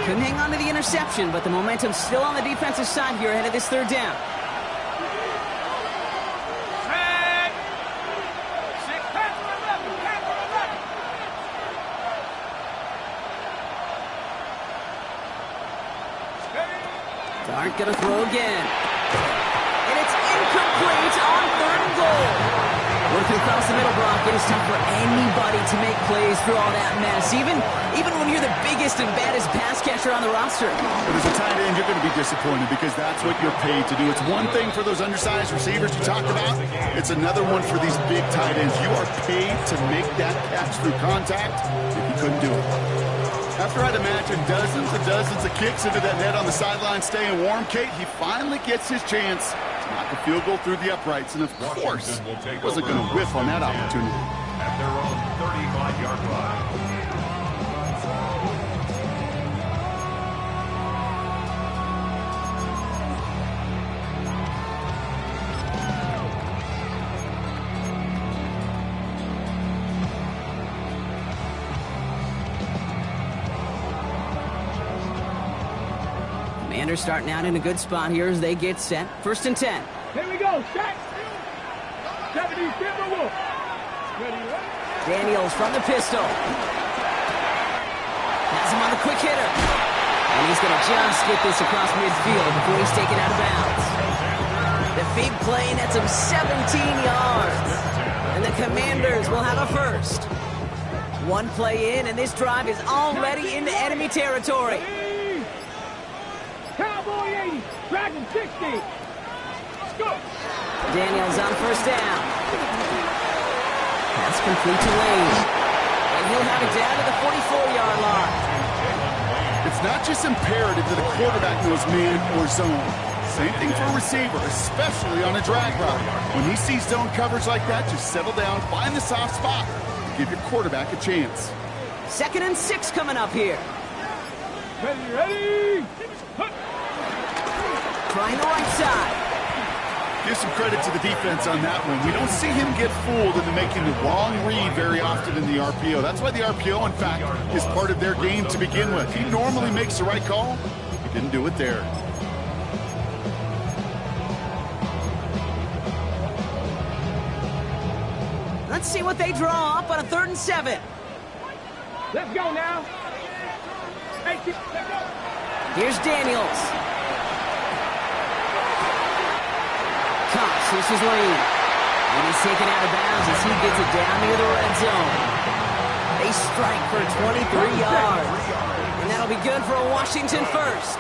Couldn't hang on to the interception, but the momentum's still on the defensive side here ahead of this 3rd down. Dart gonna throw again. And it's incomplete on 3rd and goal. Working across the middle, Brock. It is tough for anybody to make plays through all that mess. Even when you're the biggest and baddest pass catcher on the roster. But as a tight end, you're going to be disappointed because that's what you're paid to do. It's one thing for those undersized receivers you talked about. It's another one for these big tight ends. You are paid to make that catch through contact if you couldn't do it. After I'd imagine dozens and dozens of kicks into that net on the sideline staying warm, Kate, he finally gets his chance to knock a field goal through the uprights. And of course, wasn't going to whiff on that opportunity. At their own 35-yard line. Commanders starting out in a good spot here as they get set. 1st and 10. Here we go, set. 70 Timberwolf. Ready, ready. Daniels from the pistol. Has him on the quick hitter. And he's going to just get this across midfield before he's taken out of bounds. The big play nets him 17 yards. And the Commanders will have a 1st. One play in, and this drive is already into enemy territory. Cowboy 80, Dragon 60. Go. Daniels on 1st down. Pass complete to Lane. And he'll have it down to the 44-yard line. It's not just imperative that a quarterback knows man or zone. Same thing for a receiver, especially on a drag route. When he sees zone coverage like that, just settle down, find the soft spot, and give your quarterback a chance. 2nd and 6 coming up here. Ready, ready. Trying the right side. Give some credit to the defense on that one. We don't see him get fooled into making the wrong read very often in the RPO. That's why the RPO, in fact, is part of their game to begin with. He normally makes the right call. He didn't do it there. Let's see what they draw up on a 3rd and 7. Let's go now. Hey, let's go. Here's Daniels. Cox, here's his lead. And he's taken out of bounds as he gets it down near the red zone. They strike for 23 yards. And that'll be good for a Washington first.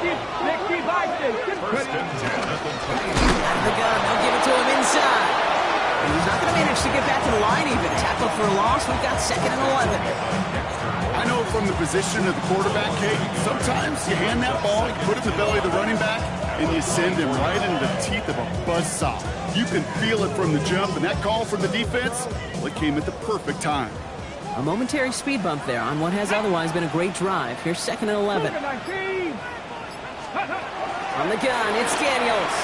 Nicky Bison. First and 10 at the 20. Out of the gun, they'll give it to him inside. And he's not going to manage to get back to the line even. Tackled for a loss, we've got 2nd and 11. I know from the position of the quarterback, Kate, sometimes you hand that ball, you put it in the belly of the running back, and you send him right into the teeth of a buzzsaw. You can feel it from the jump, and that call from the defense, well, it came at the perfect time. A momentary speed bump there on what has otherwise been a great drive. Here's 2nd and 11. On the gun, it's Daniels.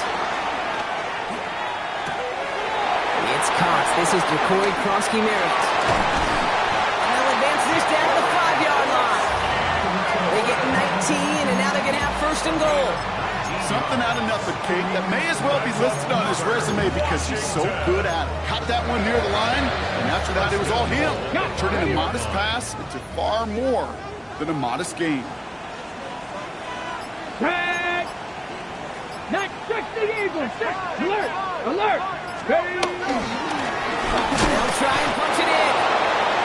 It's Cox. This is Jacory Krosky-Merritt. And they'll advance this down to the 5-yard line. They get 19, and now they're going to have 1st and goal. Something out of nothing, Kate. That may as well be listed on his resume because he's so good at it. Caught that one near the line, and after that, it was all him. Turning a modest pass into far more than a modest gain. Tag! Not just the Eagles. Alert! Alert! They'll try and punch it in.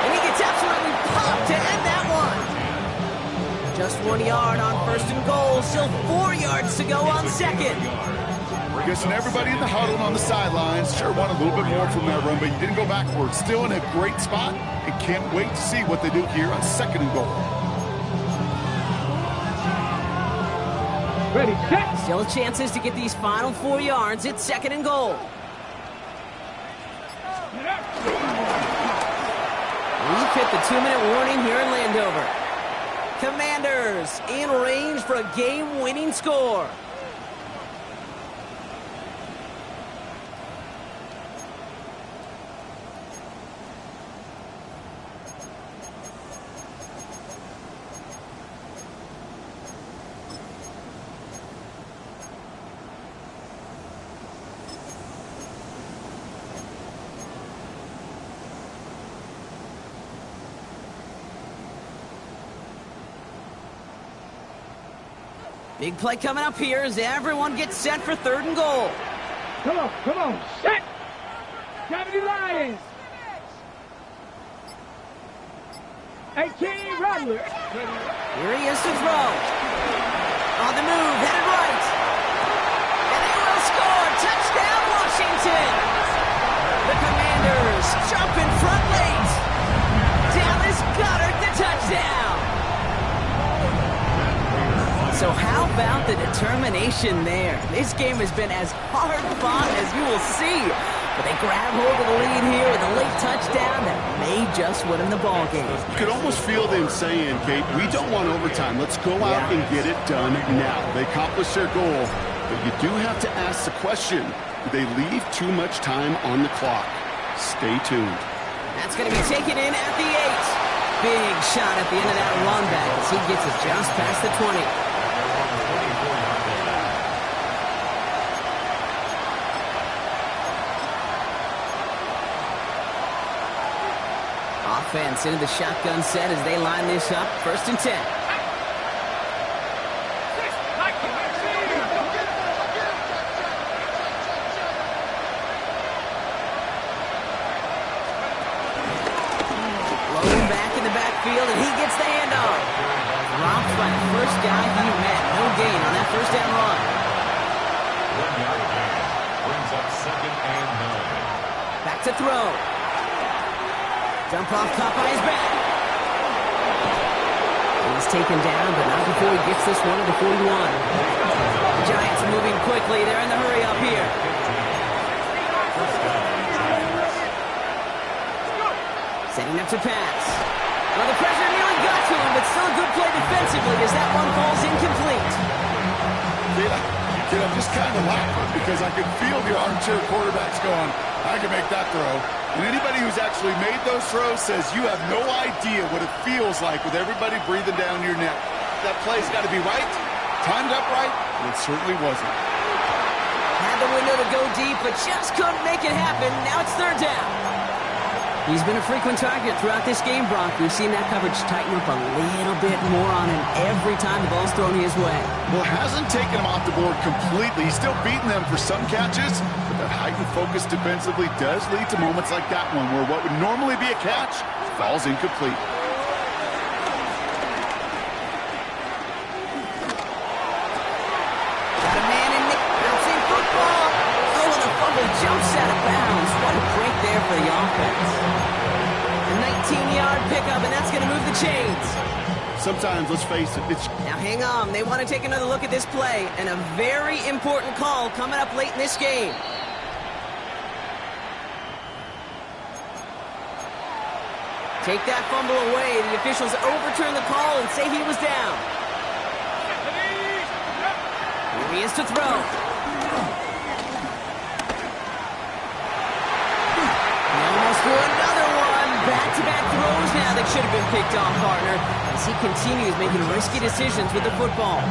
And he gets absolutely popped to end that one. Just 1 yard on 1st and goal. Still 4 yards to go on 2nd. Guessing everybody in the huddle and on the sidelines sure want a little bit more from that run, but you didn't go backwards. Still in a great spot and can't wait to see what they do here on 2nd and goal. Ready, set. Still chances to get these final 4 yards. It's 2nd and goal. We've hit the 2-minute warning here in Landover. Commanders in range for a game-winning score. Big play coming up here as everyone gets set for 3rd and goal. Come on, set! Gravity Lions! 18, Rattler. Here he is to throw. On the move, headed right. And they will score. Touchdown, Washington. The Commanders jump in front late. Dallas Goedert, the touchdown. So how about the determination there? This game has been as hard fought as you will see. But they grab hold of the lead here with a late touchdown that may just win them the ball game. You could almost feel them saying, Kate, we don't want overtime. Let's go out and get it done now. They accomplished their goal, but you do have to ask the question, do they leave too much time on the clock? Stay tuned. That's going to be taken in at the 8. Big shot at the end of that run back as he gets it just past the 20. Offense into the shotgun set as they line this up. 1st and 10. Low back in the backfield, and he gets the handoff. Dropped by the first guy he met. No gain on that 1st down run. 1 yard gain. Brings up 2nd and 9. Back to throw. Jump off top by his back. He's taken down, but not before he gets this one to the 41. The Giants are moving quickly. They're in the hurry up here. Setting up to pass. Well, the pressure nearly got to him, but still a good play defensively as that one falls incomplete. I'm just kind of laughing because I can feel the armchair quarterbacks going, I can make that throw. And anybody who's actually made those throws says you have no idea what it feels like with everybody breathing down your neck. That play's got to be right, timed up right, and it certainly wasn't. Had the window to go deep, but just couldn't make it happen. Now it's 3rd down. He's been a frequent target throughout this game, Brock. We've seen that coverage tighten up a little bit more on him every time the ball's thrown his way. Well, it hasn't taken him off the board completely. He's still beating them for some catches, but that heightened focus defensively does lead to moments like that one where what would normally be a catch falls incomplete. Got a man in the bouncing football. Oh, and the fumble jumps out of bounds. What a break there for the offense. A 19-yard pickup, and that's going to move the chains. Sometimes, let's face it, it's... Now hang on, they want to take another look at this play, and a very important call coming up late in this game. Take that fumble away. The officials overturn the call and say he was down. Here he is to throw. He almost threw another one. Back-to-back throws now that should have been picked off, partner, as he continues making risky decisions with the football.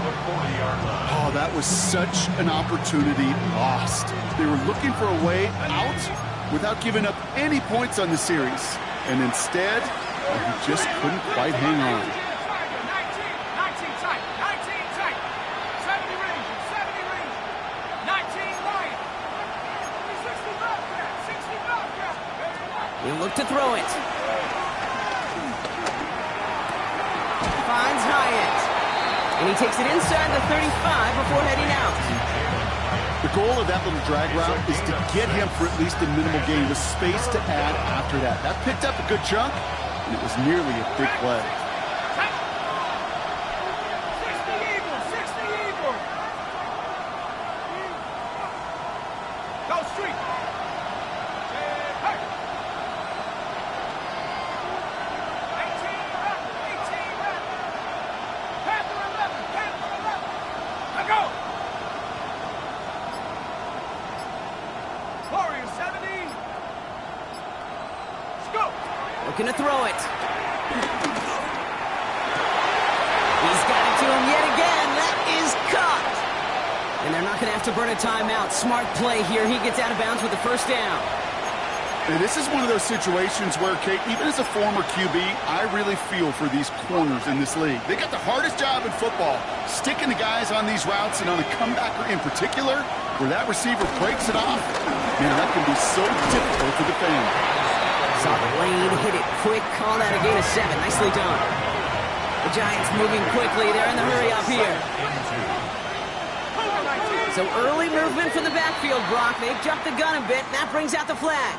Oh, that was such an opportunity lost. They were looking for a way out without giving up any points on the series. And instead, he just couldn't quite hang on. 19 tight. 19 tight. 70 range. 19 wide. 60 Bobcat. 60 Bobcat. He'll look to throw it. Finds Hyatt. And he takes it inside the 35 before heading out. The goal of that little drag route is to get him for at least a minimal gain with space to add after that. That picked up a good chunk, and it was nearly a big play. 60 Eagles. 60 Eagles. Go street. Hey. 18 rep. 18 rep. Panther 11. Panther 11. Now go. Warrior 70. Scoop. Looking to throw it. He's got it to him yet again. That is caught. And they're not going to have to burn a timeout. Smart play here. He gets out of bounds with the first down. And this is one of those situations where, Kate, even as a former QB, I really feel for these corners in this league. They got the hardest job in football, sticking the guys on these routes and on a comebacker in particular, where that receiver breaks it off. Man, that can be so difficult to defend. Saw the lane, hit it quick, called out a gain of 7. Nicely done. The Giants moving quickly. They're in the hurry up here. So early movement from the backfield, Brock. They've jumped the gun a bit. That brings out the flag.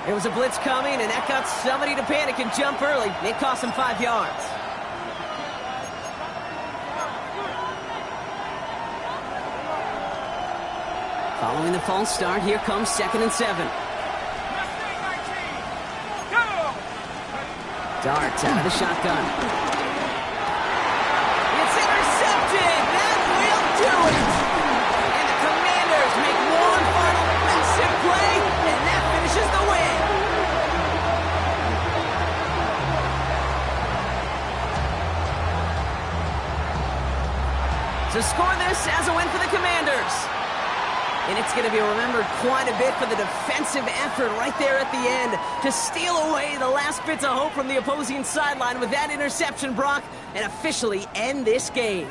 There was a blitz coming, and that got somebody to panic and jump early. It cost them 5 yards. Following the false start, here comes 2nd and 7. Dart out of the shotgun. It's intercepted. That will do it. And the Commanders make one final massive play, and that finishes the win. To score this as a win for the Commanders. And it's going to be remembered quite a bit for the defensive effort right there at the end to steal away the last bits of hope from the opposing sideline with that interception, Brock, and officially end this game.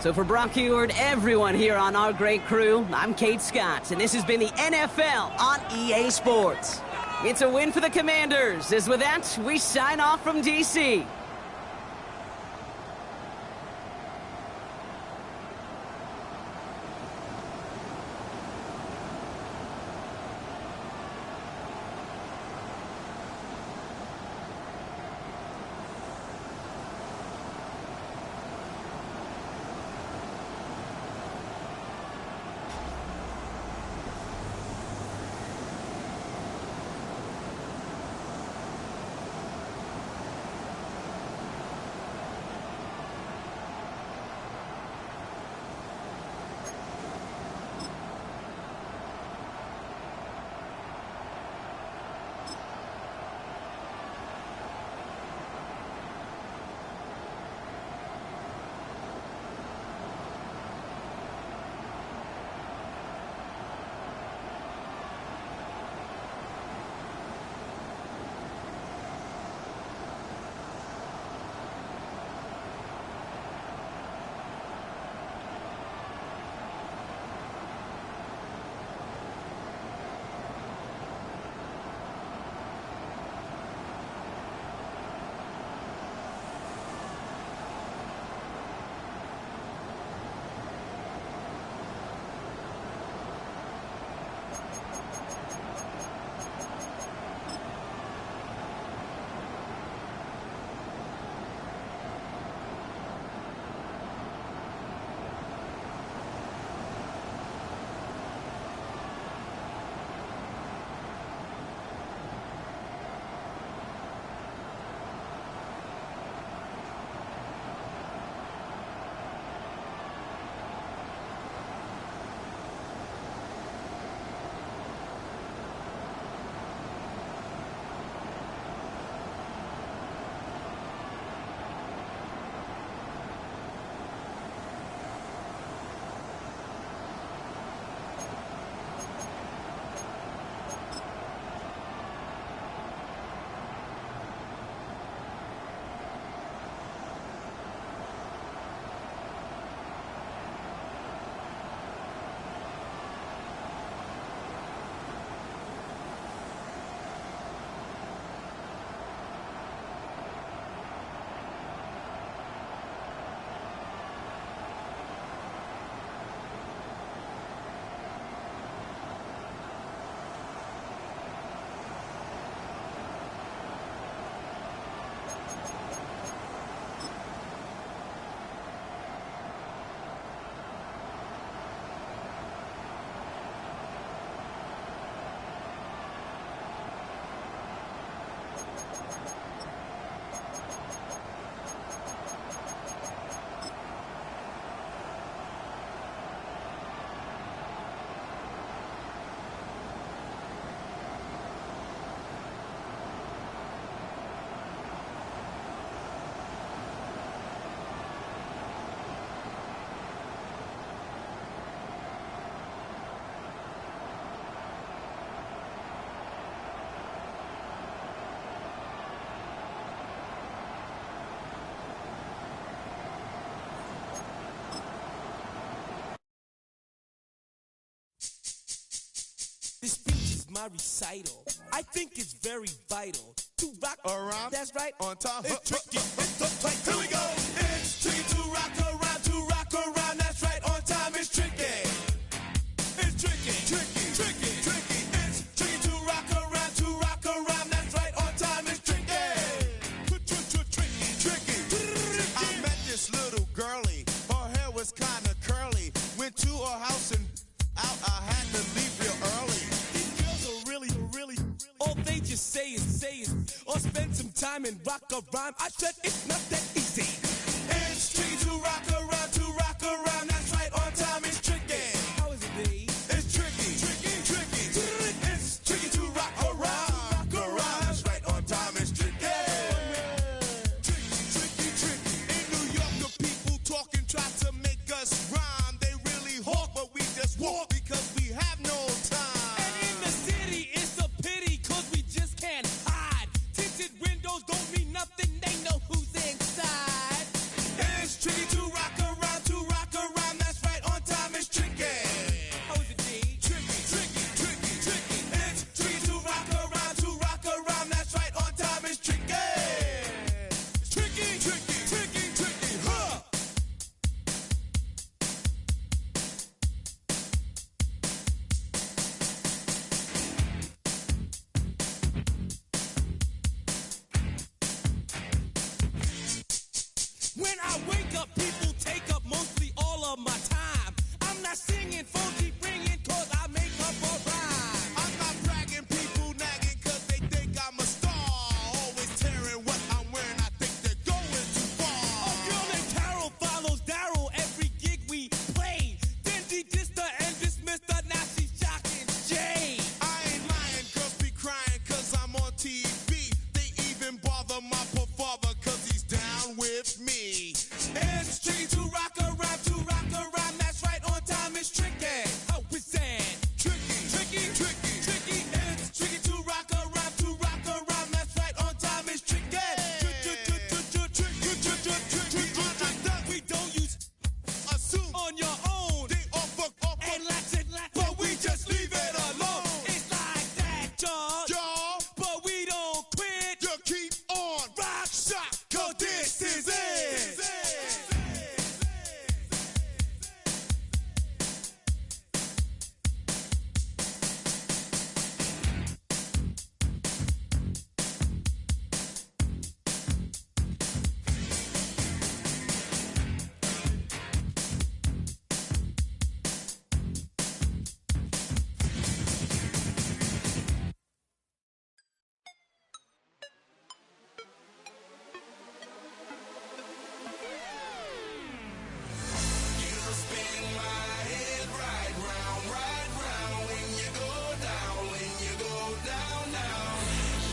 So for Brock Heward, everyone here on our great crew, I'm Kate Scott, and this has been the NFL on EA Sports. It's a win for the Commanders, as with that, we sign off from D.C. This speech is my recital. I think it's very vital to rock around. That's right. On time. It's tricky. It's the right. Here we go. It's tricky to rock around. To rock around. That's right. On time. It's tricky. It's tricky. Tricky. Tricky. Tricky. It's tricky to rock around. To rock around. That's right. On time. It's tricky. Tricky. Tricky. I met this little girlie. Her hair was kind of curly. Went to her house and out. I had to leave real early. These girls are really. All they just say it, or spend some time and rock a rhyme. I said it's not that easy. It's tricky to rock around. To rock around. That's right. On time. It's tricky. How is it, B? It's tricky. Tricky. Tricky. It's tricky to rock around. Rock around. That's right. On time. It's tricky. Tricky. In New York, the people talking try to make us rhyme. They really hawk, but we just walk because we have no time. And in the city, it's a pity, cause we just can't hide. Tinted windows don't mean nothing, they know who's inside. It's tricky to rock around. To rock around. That's right. On time. It's tricky. How is it, D? Tricky. It's tricky to rock around. To rock around. That's right. On time. It's tricky. Tricky. Huh. When I wake up, people take up mostly all of my time. I'm not singing, phone keep ringing, cause I make up a rhyme. I'm not bragging, people nagging cause they think I'm a star. Always tearing what I'm wearing, I think they're going too far. A girl named Carol follows Daryl every gig we play. Then she dissed her and dismissed her, now she's shocking Jay. I ain't lying, girls be crying cause I'm on TV. They even bother my poor father cause he's down with me. It's tricky to rock around. To rock around. That's right. On time. It's tricky. How is that? Tricky. It's tricky to rock around. To rock around. That's right. On time. It's tricky. We don't use Assume on your own. they all fuck up, And lots, but we just leave it alone. It's like that, y'all. y'all. But we don't quit. You keep on Rock, shock, cause this is it.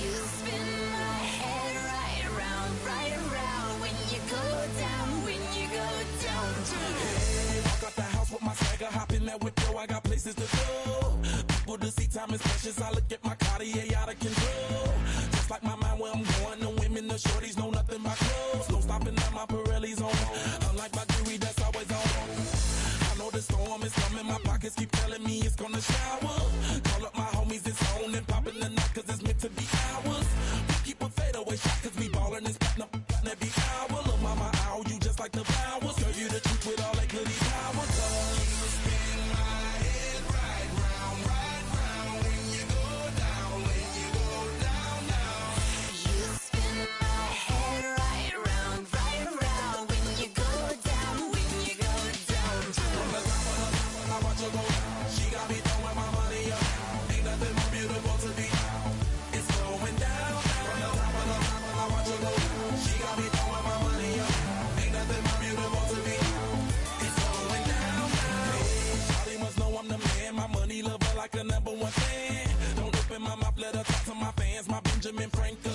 You spin my head right around when you go down, when you go down. Walk out the house with my swagger, hop in that whip, yo, I got places to go. People to see, time is precious, I look at my Cartier out of control. Just like my mind where I'm going, the women, the shorties know nothing but clothes. No stopping at my Pirelli's on, unlike my jewelry that's always on. I know the storm is coming, my pockets keep telling me it's gonna shower. Call up my homies, it's on and popping the night cause it's meant to be ours. We keep a fadeaway shot cause we ballin' and spittin' up every hour. Look mama, ow, you just like the flowers. Girl, you the truth with all that goody powers. You spin my head right round when you go down, when you go down, down. You spin my head right around when you go down, when you go down. From the top of the top, I watch her go down. She got me throwing my money up. Ain't nothing more beautiful to be. It's going down. From the top of the top, I watch her go down. She got me throwing my money up. Ain't nothing more beautiful to be. It's going down. Hey, Charlie must know I'm the man. My money lover like a #1 fan. Don't open my mouth, let her talk to my fans. My Benjamin Franklin.